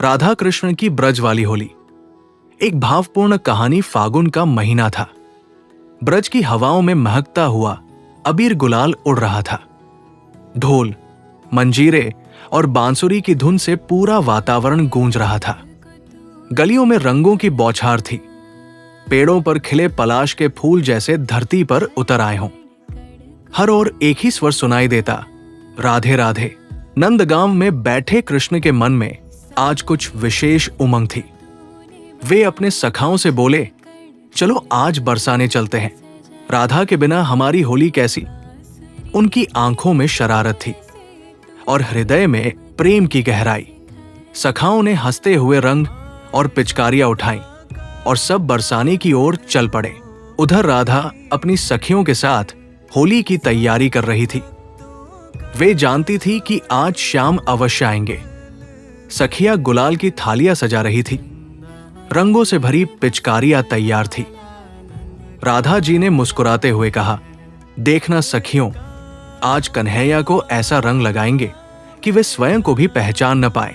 राधा कृष्ण की ब्रज वाली होली। एक भावपूर्ण कहानी। फागुन का महीना था। ब्रज की हवाओं में महकता हुआ अबीर गुलाल उड़ रहा था। ढोल, मंजीरे और बांसुरी की धुन से पूरा वातावरण गूंज रहा था। गलियों में रंगों की बौछार थी। पेड़ों पर खिले पलाश के फूल जैसे धरती पर उतर आए हों। हर ओर एक ही स्वर सुनाई देता, राधे राधे। नंदगांव में बैठे कृष्ण के मन में आज कुछ विशेष उमंग थी। वे अपने सखाओं से बोले, चलो आज बरसाने चलते हैं। राधा के बिना हमारी होली कैसी। उनकी आंखों में शरारत थी और हृदय में प्रेम की गहराई। सखाओं ने हंसते हुए रंग और पिचकारियां उठाई और सब बरसाने की ओर चल पड़े। उधर राधा अपनी सखियों के साथ होली की तैयारी कर रही थी। वे जानती थी कि आज शाम अवश्य आएंगे। सखियां गुलाल की थालियां सजा रही थी। रंगों से भरी पिचकारियां तैयार थी। राधा जी ने मुस्कुराते हुए कहा, देखना सखियों, आज कन्हैया को ऐसा रंग लगाएंगे कि वे स्वयं को भी पहचान न पाए।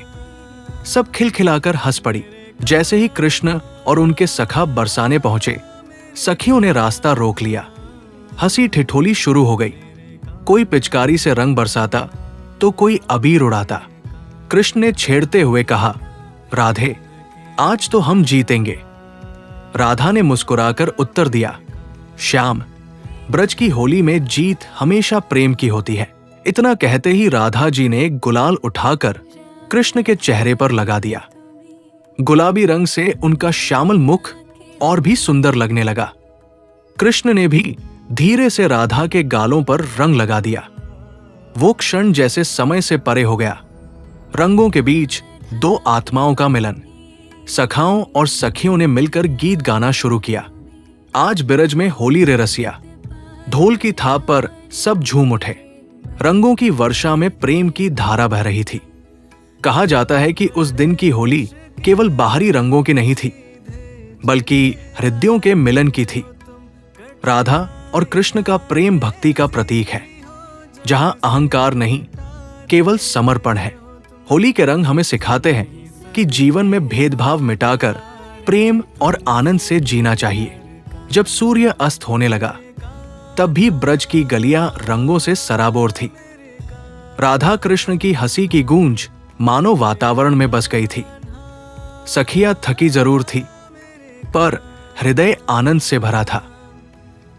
सब खिलखिलाकर हंस पड़ी। जैसे ही कृष्ण और उनके सखा बरसाने पहुंचे, सखियों ने रास्ता रोक लिया। हंसी ठिठोली शुरू हो गई। कोई पिचकारी से रंग बरसाता तो कोई अबीर उड़ाता। कृष्ण ने छेड़ते हुए कहा, राधे, आज तो हम जीतेंगे। राधा ने मुस्कुराकर उत्तर दिया, श्याम, ब्रज की होली में जीत हमेशा प्रेम की होती है। इतना कहते ही राधा जी ने गुलाल उठाकर कृष्ण के चेहरे पर लगा दिया। गुलाबी रंग से उनका श्यामल मुख और भी सुंदर लगने लगा। कृष्ण ने भी धीरे से राधा के गालों पर रंग लगा दिया। वो क्षण जैसे समय से परे हो गया। रंगों के बीच दो आत्माओं का मिलन। सखाओं और सखियों ने मिलकर गीत गाना शुरू किया। आज बिरज में होली रे रसिया। ढोल की थाप पर सब झूम उठे। रंगों की वर्षा में प्रेम की धारा बह रही थी। कहा जाता है कि उस दिन की होली केवल बाहरी रंगों की नहीं थी, बल्कि हृदयों के मिलन की थी। राधा और कृष्ण का प्रेम भक्ति का प्रतीक है, जहां अहंकार नहीं, केवल समर्पण है। होली के रंग हमें सिखाते हैं कि जीवन में भेदभाव मिटाकर प्रेम और आनंद से जीना चाहिए। जब सूर्य अस्त होने लगा, तब भी ब्रज की गलियां रंगों से सराबोर थी। राधा कृष्ण की हंसी की गूंज मानो वातावरण में बस गई थी। सखियां थकी जरूर थी, पर हृदय आनंद से भरा था।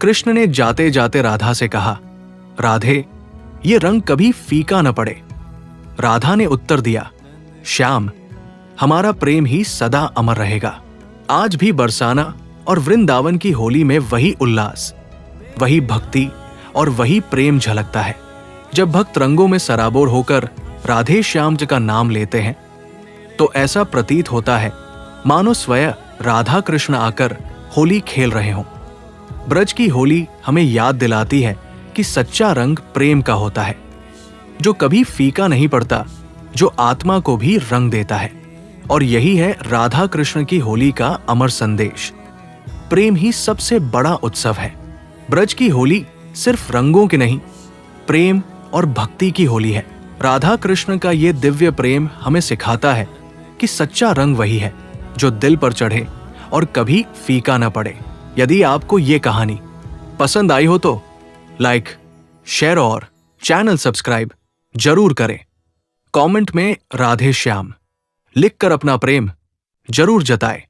कृष्ण ने जाते जाते राधा से कहा, राधे, ये रंग कभी फीका न पड़े। राधा ने उत्तर दिया, श्याम, हमारा प्रेम ही सदा अमर रहेगा। आज भी बरसाना और वृंदावन की होली में वही उल्लास, वही भक्ति और वही प्रेम झलकता है। जब भक्त रंगों में सराबोर होकर राधे श्याम जी का नाम लेते हैं, तो ऐसा प्रतीत होता है मानो स्वयं राधा कृष्ण आकर होली खेल रहे हों। ब्रज की होली हमें याद दिलाती है कि सच्चा रंग प्रेम का होता है, जो कभी फीका नहीं पड़ता, जो आत्मा को भी रंग देता है। और यही है राधा कृष्ण की होली का अमर संदेश। प्रेम ही सबसे बड़ा उत्सव है। ब्रज की होली सिर्फ रंगों की नहीं, प्रेम और भक्ति की होली है। राधा कृष्ण का ये दिव्य प्रेम हमें सिखाता है कि सच्चा रंग वही है जो दिल पर चढ़े और कभी फीका न पड़े। यदि आपको ये कहानी पसंद आई हो तो लाइक, शेयर और चैनल सब्सक्राइब जरूर करें। कमेंट में राधे श्याम लिखकर अपना प्रेम जरूर जताएं।